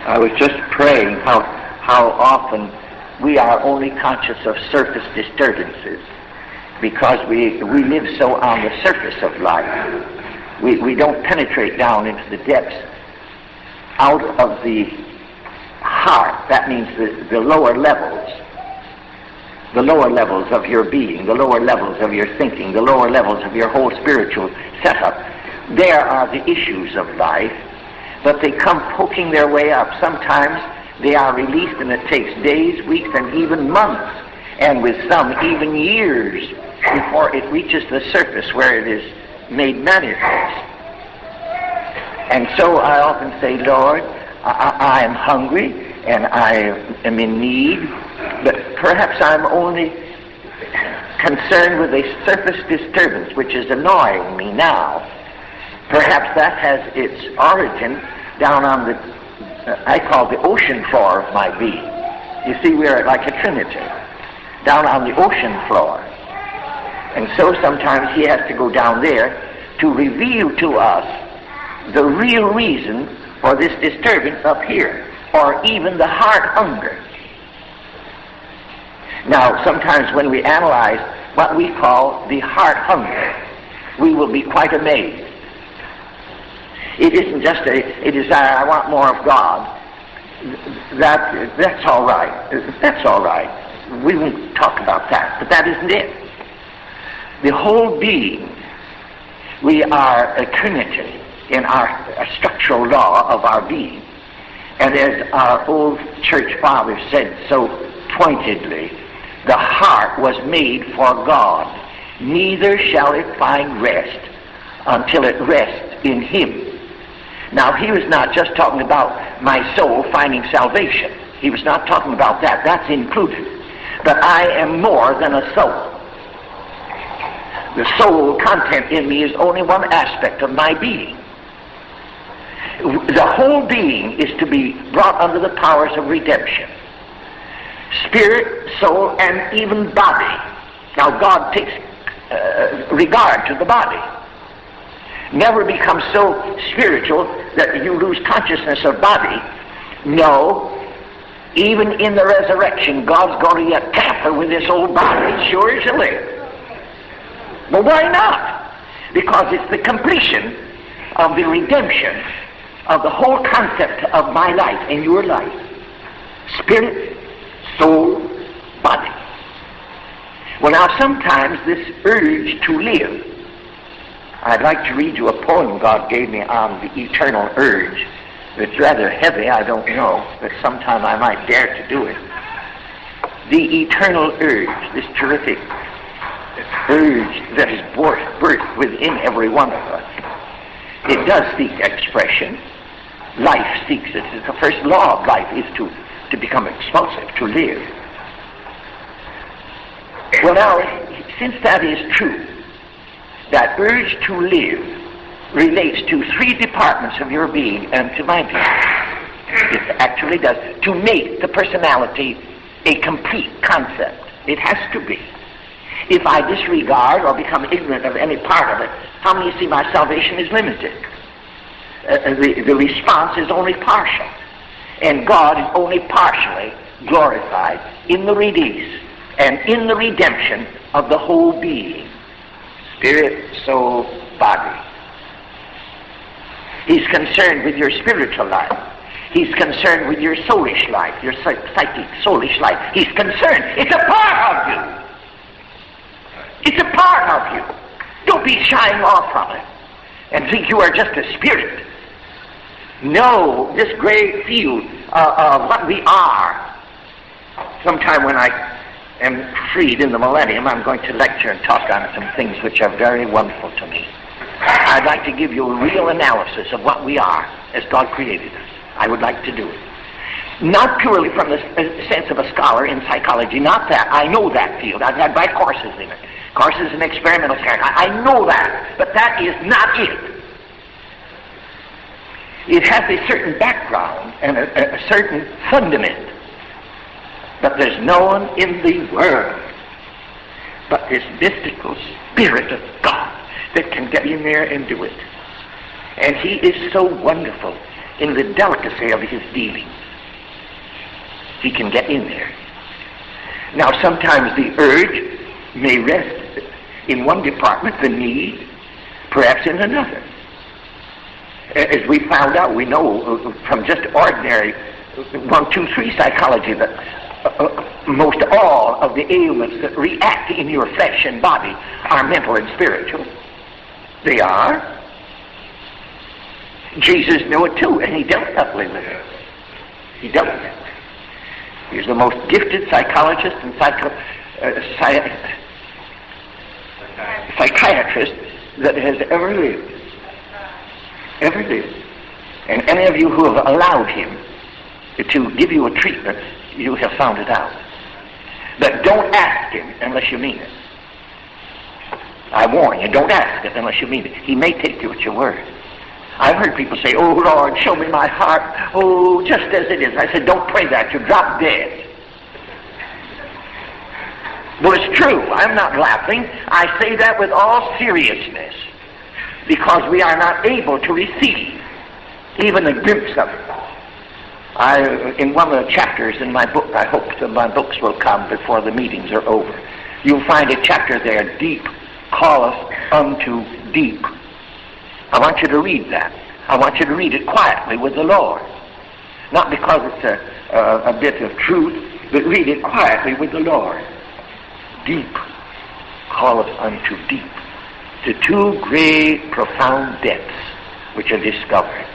I was just praying how often we are only conscious of surface disturbances because we live so on the surface of life. We don't penetrate down into the depths, out of the heart. That means the lower levels of your being, the lower levels of your thinking, the lower levels of your whole spiritual setup. There are the issues of life, but they come poking their way up. Sometimes they are released and it takes days, weeks, and even months, and with some even years before it reaches the surface where it is made manifest. And so I often say, Lord, I am hungry and I am in need, but perhaps I'm only concerned with a surface disturbance which is annoying me now. Perhaps that has its origin down on the, I call the ocean floor of my being. You see, we're like a trinity, down on the ocean floor. And so sometimes he has to go down there to reveal to us the real reason for this disturbance up here, or even the heart hunger. Now, sometimes when we analyze what we call the heart hunger, we will be quite amazed. It isn't just a desire, I want more of God. That's all right. That's all right. We won't talk about that, but that isn't it. The whole being, we are a trinity in our structural law of our being. And as our old church father said so pointedly, the heart was made for God. Neither shall it find rest until it rests in Him. Now, he was not just talking about my soul finding salvation. He was not talking about that. That's included. But I am more than a soul. The soul content in me is only one aspect of my being. The whole being is to be brought under the powers of redemption. Spirit, soul, and even body. Now, God takes regard to the body. Never become so spiritual that you lose consciousness of body. No, even in the resurrection, God's going to yet tamper with this old body, sure as you live. But why not? Because it's the completion of the redemption of the whole concept of my life and your life. Spirit, soul, body. Well, now sometimes this urge to live, I'd like to read you a poem God gave me on the eternal urge. It's rather heavy, I don't know, but sometime I might dare to do it. The eternal urge, this terrific urge that is birthed within every one of us. It does seek expression. Life seeks it. The first law of life is to become explosive, to live. Well, now, since that is true, that urge to live relates to three departments of your being and to my being. It actually does. To make the personality a complete concept. It has to be. If I disregard or become ignorant of any part of it, how many see my salvation is limited? The response is only partial. And God is only partially glorified in the release and in the redemption of the whole being. Spirit, soul, body. He's concerned with your spiritual life. He's concerned with your soulish life, your psychic, soulish life. He's concerned. It's a part of you. It's a part of you. Don't be shying off from it and think you are just a spirit. No, this great field of what we are. Sometime when I am freed in the millennium, I'm going to lecture and talk on some things which are very wonderful to me. I'd like to give you a real analysis of what we are as God created us. I would like to do it. Not purely from the sense of a scholar in psychology, not that. I know that field. I've had my courses in it. Courses in experimental science. I know that, but that is not it. It has a certain background and a certain fundament. But there's no one in the world but this mystical Spirit of God that can get in there and do it. And He is so wonderful. in the delicacy of his dealings. He can get in there. Now, sometimes the urge may rest in one department, the need, perhaps in another. As we found out, we know from just ordinary 1, 2, 3 psychology that most all of the ailments that react in your flesh and body are mental and spiritual. They are. Jesus knew it too, and he dealt up with it. He dealt with it. He's the most gifted psychologist and psychiatrist that has ever lived. Ever lived. And any of you who have allowed him to give you a treatment, you have found it out. But don't ask him unless you mean it. I warn you, don't ask it unless you mean it. He may take you at your word. I've heard people say, "Oh Lord, show me my heart, oh, just as it is." I said, don't pray that, you'll drop dead. Well, it's true. I'm not laughing. I say that with all seriousness, because we are not able to receive even a glimpse of it. In one of the chapters in my book, I hope that my books will come before the meetings are over, you'll find a chapter there, "Deep calleth unto deep." I want you to read that. I want you to read it quietly with the Lord. Not because it's a bit of truth, but read it quietly with the Lord. Deep calleth unto deep. The two great, profound depths which are discovered.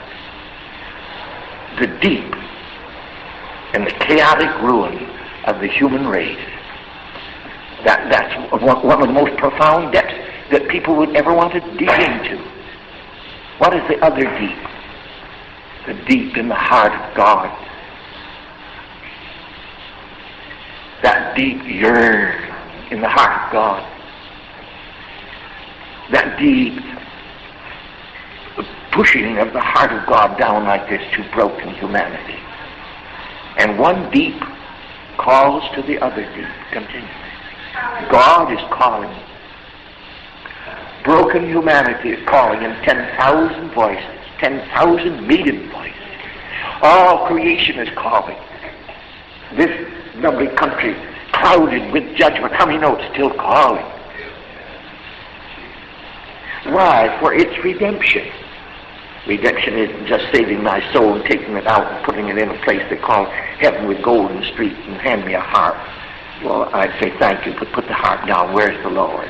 The deep and the chaotic ruin of the human race. That's one of the most profound depths that people would ever want to dig into. What is the other deep? The deep in the heart of God. That deep yearn in the heart of God. That deep pushing of the heart of God down like this to broken humanity. And one deep calls to the other deep continually. God is calling. Broken humanity is calling in 10,000 voices, 10,000 million voices. All creation is calling. This lovely country, clouded with judgment, how many know it's still calling? Why? For its redemption. Redemption isn't just saving my soul and taking it out and putting it in a place they call heaven with golden streets and hand me a harp. Well, I'd say thank you, but put the harp down. Where's the Lord?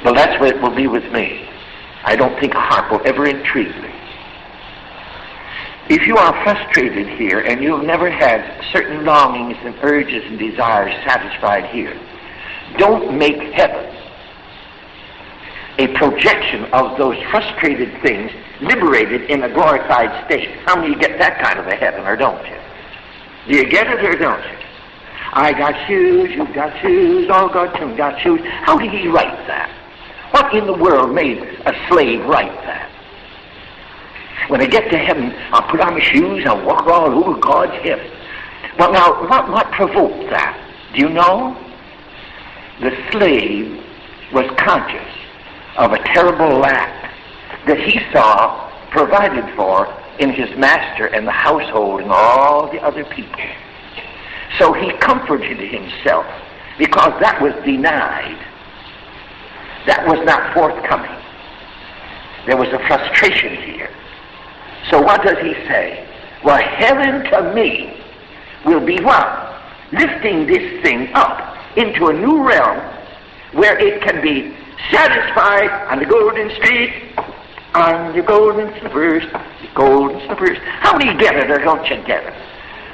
Well, that's what it will be with me. I don't think a harp will ever intrigue me. If you are frustrated here and you've never had certain longings and urges and desires satisfied here, don't make heaven a projection of those frustrated things liberated in a glorified state. How many get that kind of a heaven, or don't you? Do you get it or don't you? I got shoes, you've got shoes, all got two got shoes. How did he write that? What in the world made a slave write that? When I get to heaven, I'll put on my shoes, I'll walk all over God's heaven. Well, now, what provoked that? Do you know? The slave was conscious of a terrible lack that he saw provided for in his master and the household and all the other people. So he comforted himself because that was denied. That was not forthcoming. There was a frustration here. So what does he say? Well, heaven to me will be what? Lifting this thing up into a new realm where it can be satisfied on the golden street, on the golden slippers, the golden slippers. How many get it or don't you get it?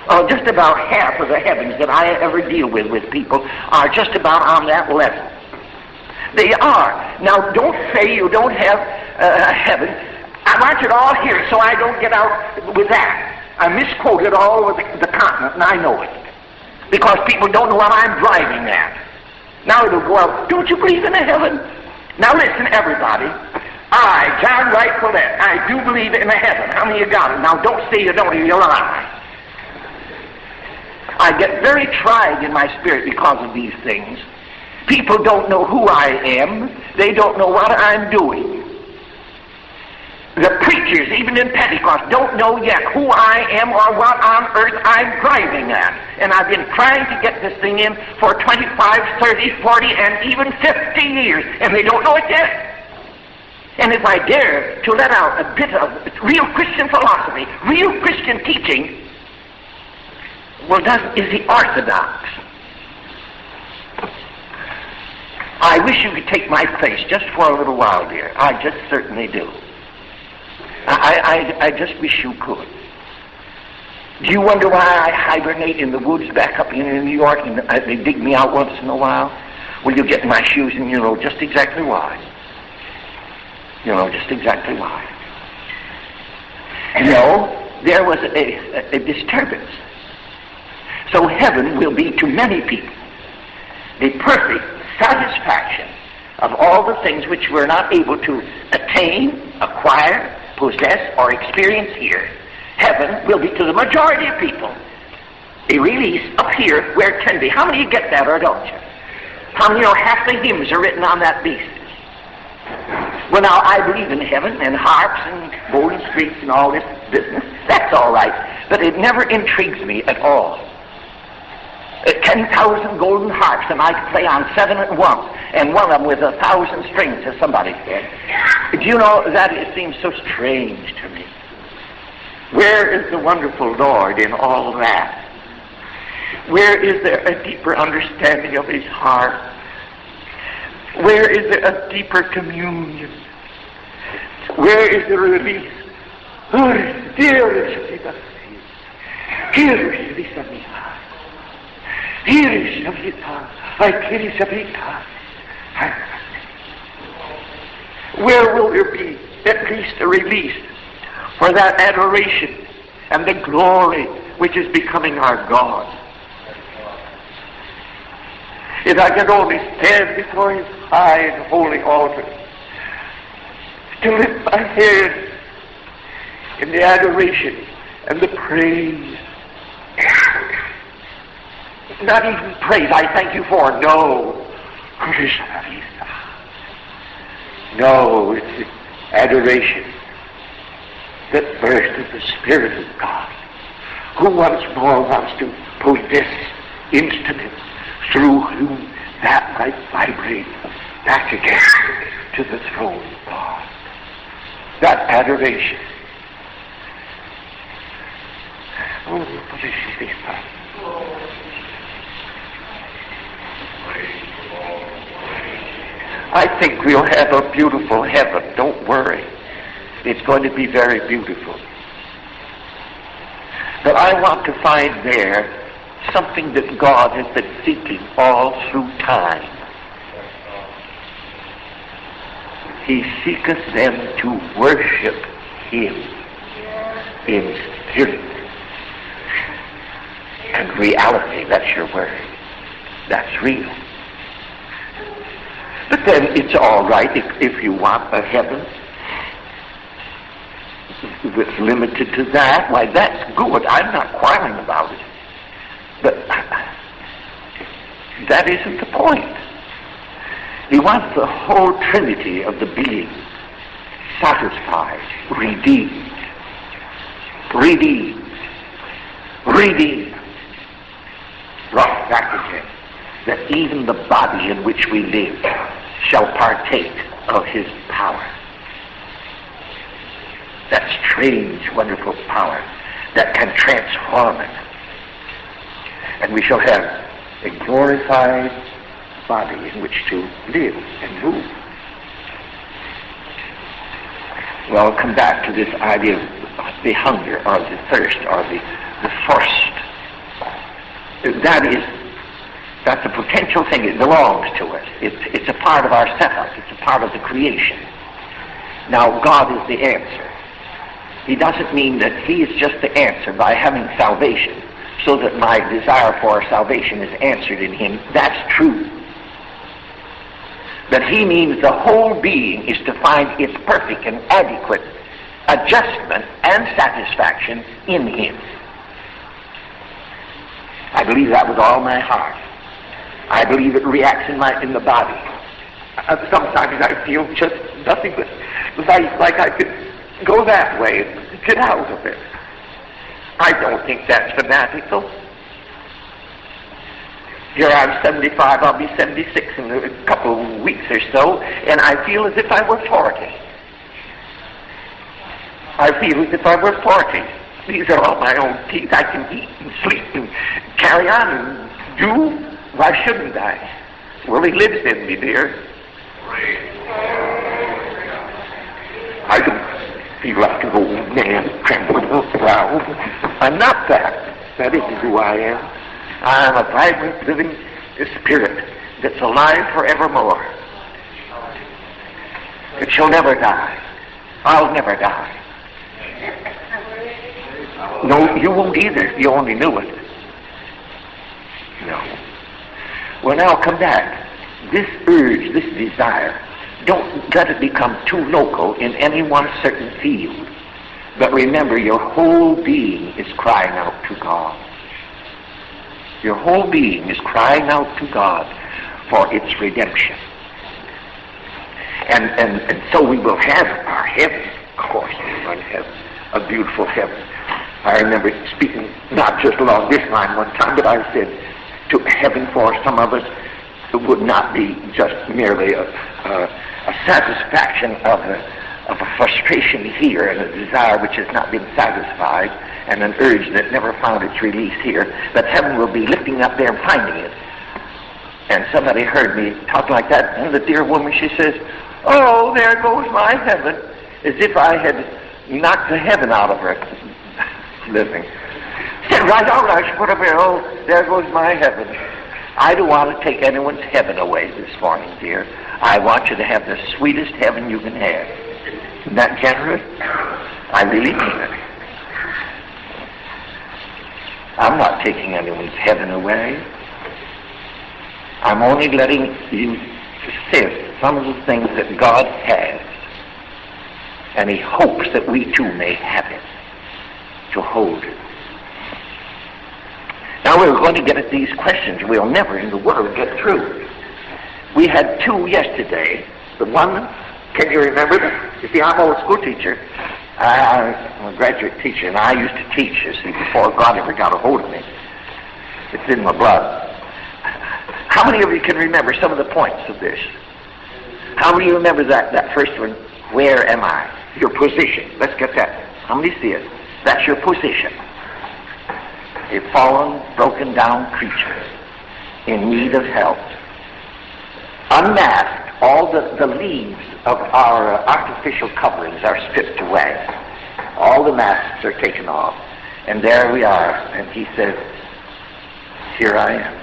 Oh, just about half of the heavens that I ever deal with people are just about on that level. They are. Now, don't say you don't have heaven. I want it all here so I don't get out with that. I misquoted all over the continent, and I know it. Because people don't know what I'm driving at. Now it'll go out, don't you believe in a heaven? Now listen, everybody. I, John Wright Follette, I do believe in a heaven. How many of you got it? Now don't say you don't, or you'll lie. I get very tried in my spirit because of these things. People don't know who I am. They don't know what I'm doing. The preachers, even in Pentecost, don't know yet who I am or what on earth I'm driving at. And I've been trying to get this thing in for 25, 30, 40, and even 50 years, and they don't know it yet. And if I dare to let out a bit of real Christian philosophy, real Christian teaching, well, that is the orthodox. I wish you could take my place just for a little while, dear. I just certainly do. I just wish you could. Do you wonder why I hibernate in the woods back up in New York and they dig me out once in a while? Well, you get in my shoes and you know just exactly why. You know just exactly why. No, there was a disturbance. So heaven will be to many people the perfect satisfaction of all the things which we're not able to attain, acquire, possess, or experience here. Heaven will be to the majority of people a release up here where it can be. How many of you get that, or don't you? How many know half the hymns are written on that beast? Well, now, I believe in heaven and harps and golden streets and all this business. That's all right. But it never intrigues me at all. 10,000 golden harps, and I could play on 7 at once, and one of them with 1,000 strings, as somebody said. Do you know, that it seems so strange to me. Where is the wonderful Lord in all that? Where is there a deeper understanding of his heart? Where is there a deeper communion? Where is the release? Oh, dear, where will there be at least a release for that adoration and the glory which is becoming our God? If I could only stand before his high and holy altar to lift my head in the adoration and the praise. Not even praise, I thank you for. No. No, it's the adoration that burst of the Spirit of God, who once more wants to possess instruments through whom that might vibrate back again to the throne of God. That adoration. Oh, what is this? I think we'll have a beautiful heaven. Don't worry. It's going to be very beautiful. But I want to find there something that God has been seeking all through time. He seeketh them to worship him in spirit and reality. That's your word. That's real. But then it's all right if you want a heaven that's limited to that. Why, that's good. I'm not quarreling about it. But that isn't the point. He wants the whole trinity of the being satisfied, redeemed, brought back again, that even the body in which we live shall partake of his power. That strange, wonderful power that can transform it. And we shall have a glorified body in which to live and move. Well, I'll come back to this idea of the hunger or the thirst or the thirst. That's a potential thing. It belongs to us. It's a part of our setup. It's a part of the creation. Now, God is the answer. He doesn't mean that he is just the answer by having salvation so that my desire for salvation is answered in him. That's true. But he means the whole being is to find its perfect and adequate adjustment and satisfaction in him. I believe that with all my heart. I believe it reacts in the body. Sometimes I feel just nothing but life, like I could go that way, get out of it. I don't think that's fanatical. Here I'm 75, I'll be 76 in a couple of weeks or so, and I feel as if I were 40. I feel as if I were 40. These are all my own teeth. I can eat and sleep and carry on and do. Why shouldn't I? Well, he lives in me, dear. I don't feel like an old man trembling around. I'm not that. That isn't who I am. I'm a vibrant, living spirit that's alive forevermore. It shall never die. I'll never die. No, you won't either if you only knew it. No. Well, now come back. This urge, this desire, don't let it become too local in any one certain field. But remember, your whole being is crying out to God. Your whole being is crying out to God for its redemption. And so we will have our heaven. Of course, we're going to have a beautiful heaven. I remember speaking not just along this line one time, but I said to heaven for some of us, it would not be just merely a satisfaction of a frustration here and a desire which has not been satisfied and an urge that never found its release here, but heaven will be lifting up there and finding it. And somebody heard me talk like that, and the dear woman, she says, "Oh, there goes my heaven," as if I had knocked the heaven out of her living. I said, right, all right, she put up here, "Oh, there goes my heaven." I don't want to take anyone's heaven away this morning, dear. I want you to have the sweetest heaven you can have. Isn't that generous? I really mean it. I'm not taking anyone's heaven away. I'm only letting you sense some of the things that God has, and he hopes that we too may have it, to hold it. Now we're going to get at these questions we'll never in the world get through. We had two yesterday. The one, can you remember them? You see, I'm an old school teacher. I'm a graduate teacher, and I used to teach, you see, before God ever got a hold of me. It's in my blood. How many of you can remember some of the points of this? How many of you remember that first one? Where am I? Your position. Let's get that. How many see it? That's your position. A fallen, broken down creature in need of help. Unmasked, all the leaves of our artificial coverings are stripped away. All the masks are taken off. And there we are. And he says, "Here I am."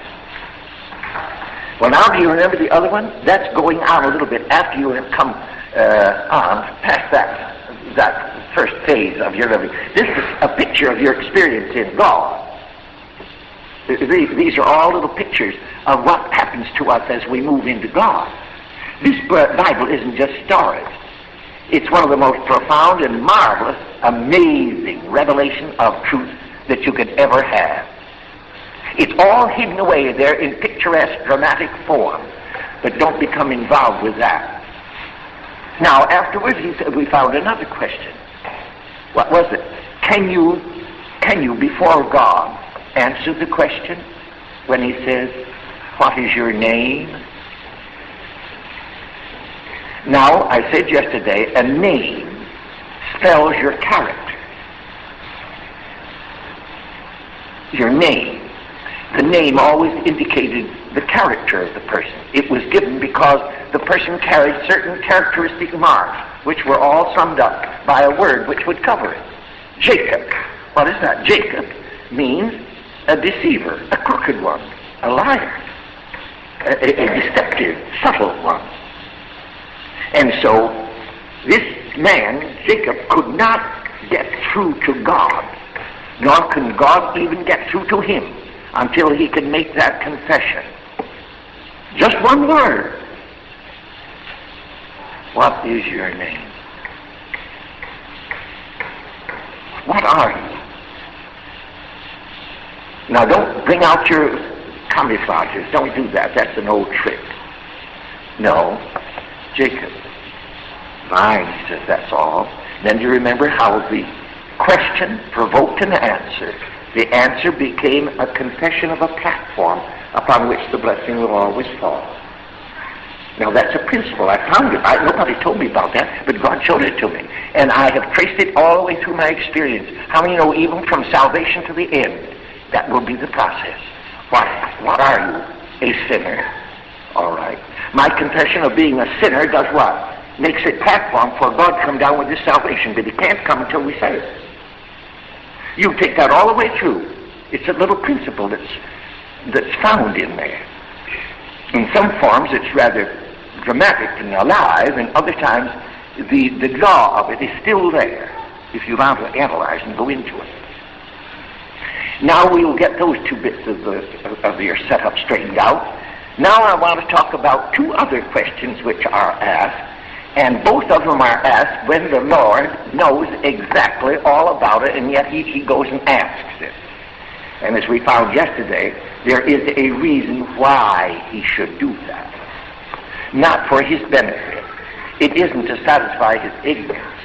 Well, now do you remember the other one? That's going on a little bit after you have come on past that first phase of your living. This is a picture of your experience in God. These are all little pictures of what happens to us as we move into God. This Bible isn't just stories. It's one of the most profound and marvelous, amazing revelation of truth that you could ever have. It's all hidden away there in picturesque, dramatic form, but don't become involved with that. Now, afterwards, he said, we found another question. What was it? Can you, before God, answer the question when he says, "What is your name?" Now, I said yesterday, a name spells your character. Your name. The name always indicated the character of the person. It was given because the person carried certain characteristic marks, which were all summed up by a word which would cover it. Jacob. What is that? Jacob means a deceiver, a crooked one, a liar, a deceptive, subtle one. And so this man, Jacob, could not get through to God, nor can God even get through to him until he can make that confession. Just one word. What is your name? What are you? Now don't bring out your camouflages. Don't do that. That's an old trick. No. Jacob. Fine, he says, that's all. Then you remember how the question provoked an answer. The answer became a confession of a platform upon which the blessing will always fall. Now that's a principle. I found it. Nobody told me about that, but God showed it to me. And I have traced it all the way through my experience. How many know even from salvation to the end, that will be the process? What are you? A sinner. All right. My confession of being a sinner does what? Makes it platform for God to come down with his salvation, but he can't come until we say it. You take that all the way through. It's a little principle that's found in there. In some forms it's rather dramatic and alive, and other times the law of it is still there, if you want to analyze and go into it. Now we will get those two bits of your setup straightened out. Now I want to talk about two other questions which are asked, and both of them are asked when the Lord knows exactly all about it, and yet he goes and asks it. And as we found yesterday, there is a reason why he should do that. Not for his benefit. It isn't to satisfy his ignorance,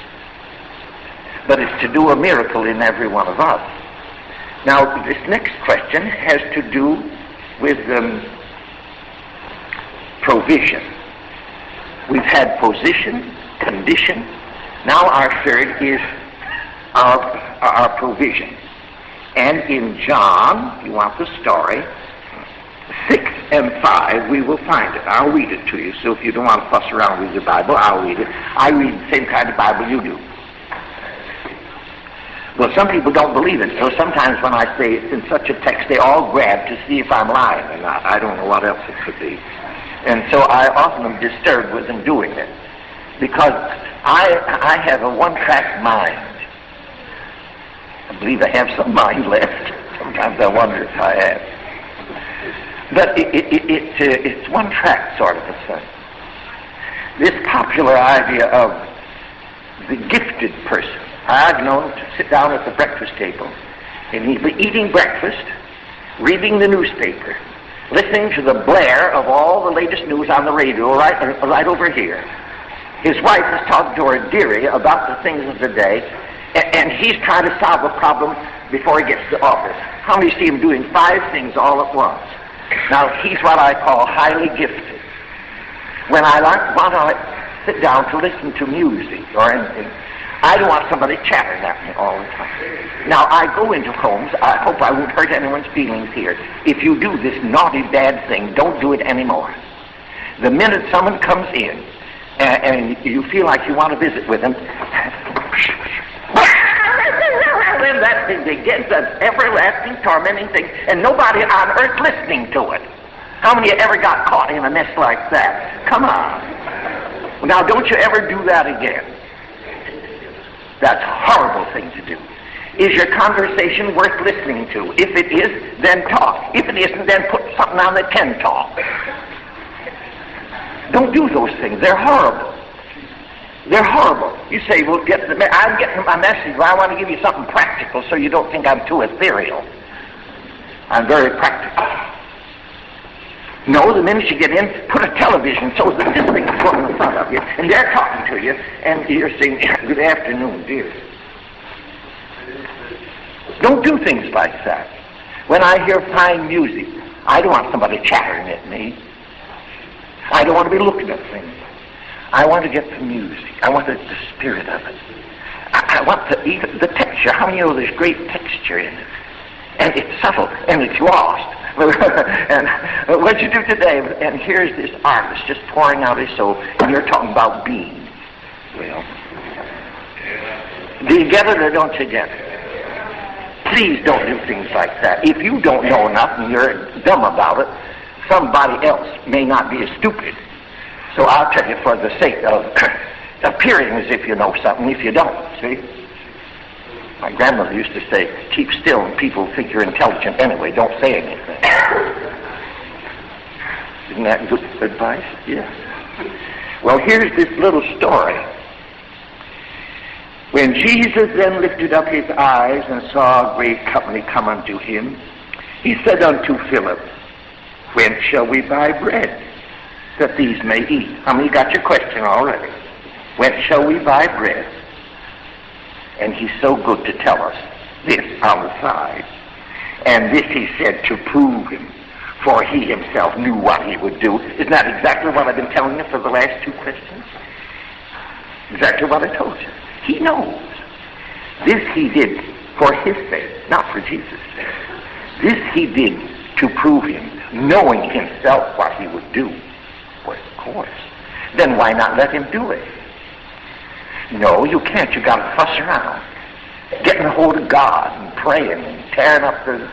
but it's to do a miracle in every one of us. Now, this next question has to do with provision. We've had position, condition. Now our third is our provision. And in John, you want the story, 6 and 5, we will find it. I'll read it to you, so if you don't want to fuss around with your Bible, I'll read it. I read the same kind of Bible you do. Well, some people don't believe it, so sometimes when I say it's in such a text, they all grab to see if I'm lying or not. I don't know what else it could be. And so I often am disturbed with them doing it, because I have a one-track mind. I believe I have some mind left. Sometimes I wonder if I have. But it's one-track sort of a thing. This popular idea of the gifted person. I've known to sit down at the breakfast table, and he'd be eating breakfast, reading the newspaper, listening to the blare of all the latest news on the radio right over here. His wife is talking to her dearie about the things of the day, and he's trying to solve a problem before he gets to the office. How many see him doing 5 things all at once? Now, he's what I call highly gifted. When I want to sit down to listen to music or anything, I don't want somebody chattering at me all the time. Now, I go into homes. I hope I won't hurt anyone's feelings here. If you do this naughty, bad thing, don't do it anymore. The minute someone comes in and you feel like you want to visit with them, then that thing begins, that everlasting, tormenting thing, and nobody on earth listening to it. How many of you ever got caught in a mess like that? Come on. Now, don't you ever do that again. That's a horrible thing to do. Is your conversation worth listening to? If it is, then talk. If it isn't, then put something on that can talk. Don't do those things. They're horrible. They're horrible. You say, well, I'm getting my message, but I want to give you something practical so you don't think I'm too ethereal. I'm very practical. No, the minute you get in, put a television so that this thing is put in front of you, and they're talking to you, and you're saying, good afternoon, dear. Don't do things like that. When I hear fine music, I don't want somebody chattering at me. I don't want to be looking at things. I want to get the music. I want the spirit of it. I want the texture. How many know there's great texture in it? And it's subtle, and it's lost. And what you do today, and here's this artist just pouring out his soul, and you're talking about being. Well, do you get it or don't you get it? Please don't do things like that. If you don't know enough and you're dumb about it, somebody else may not be as stupid. So I'll tell you for the sake of appearing as if you know something, if you don't, see? My grandmother used to say, keep still and people think you're intelligent anyway, don't say anything. Isn't that good advice? Yes. Well, here's this little story. When Jesus then lifted up his eyes and saw a great company come unto him, he said unto Philip, when shall we buy bread that these may eat? How many got your question already? When shall we buy bread And he's so good to tell us this on the side. And this he said to prove him, for he himself knew what he would do. Isn't that exactly what I've been telling you for the last two questions? Exactly what I told you. He knows. This he did for his sake, not for Jesus' sake. This he did to prove him, knowing himself what he would do. Well, of course. Then why not let him do it? No, you can't. You got to fuss around, getting a hold of God and praying and tearing up the.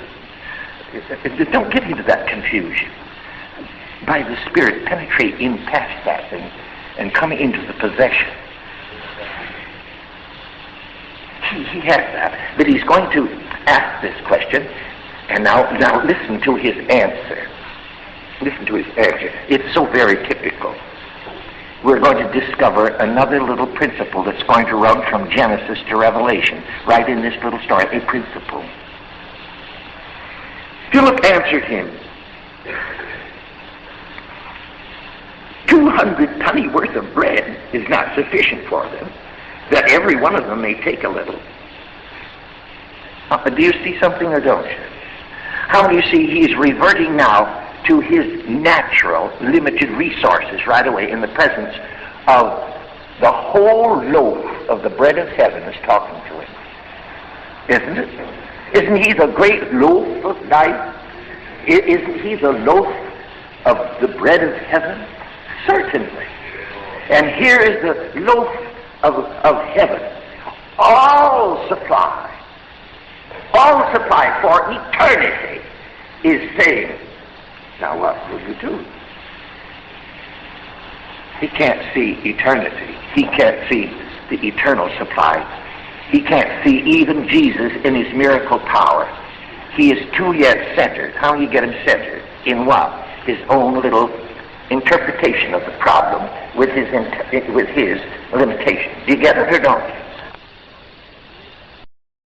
Don't get into that confusion. By the Spirit, penetrate in past that and come into the possession. He has that, but he's going to ask this question, and now listen to his answer. Listen to his answer. It's so very typical. We're going to discover another little principle that's going to run from Genesis to Revelation, right in this little story, a principle. Philip answered him, 200 penny worth of bread is not sufficient for them, that every one of them may take a little. Do you see something or don't you? How do you see he's reverting now to his natural, limited resources right away in the presence of the whole loaf of the bread of heaven is talking to him. Isn't it? Isn't he the great loaf of life? Isn't he the loaf of the bread of heaven? Certainly. And here is the loaf of heaven. All supply for eternity is saying, now what will you do? He can't see eternity. He can't see the eternal supply. He can't see even Jesus in his miracle power. He is too yet centered. How do you get him centered? In what? His own little interpretation of the problem with his limitation. Do you get it or don't you?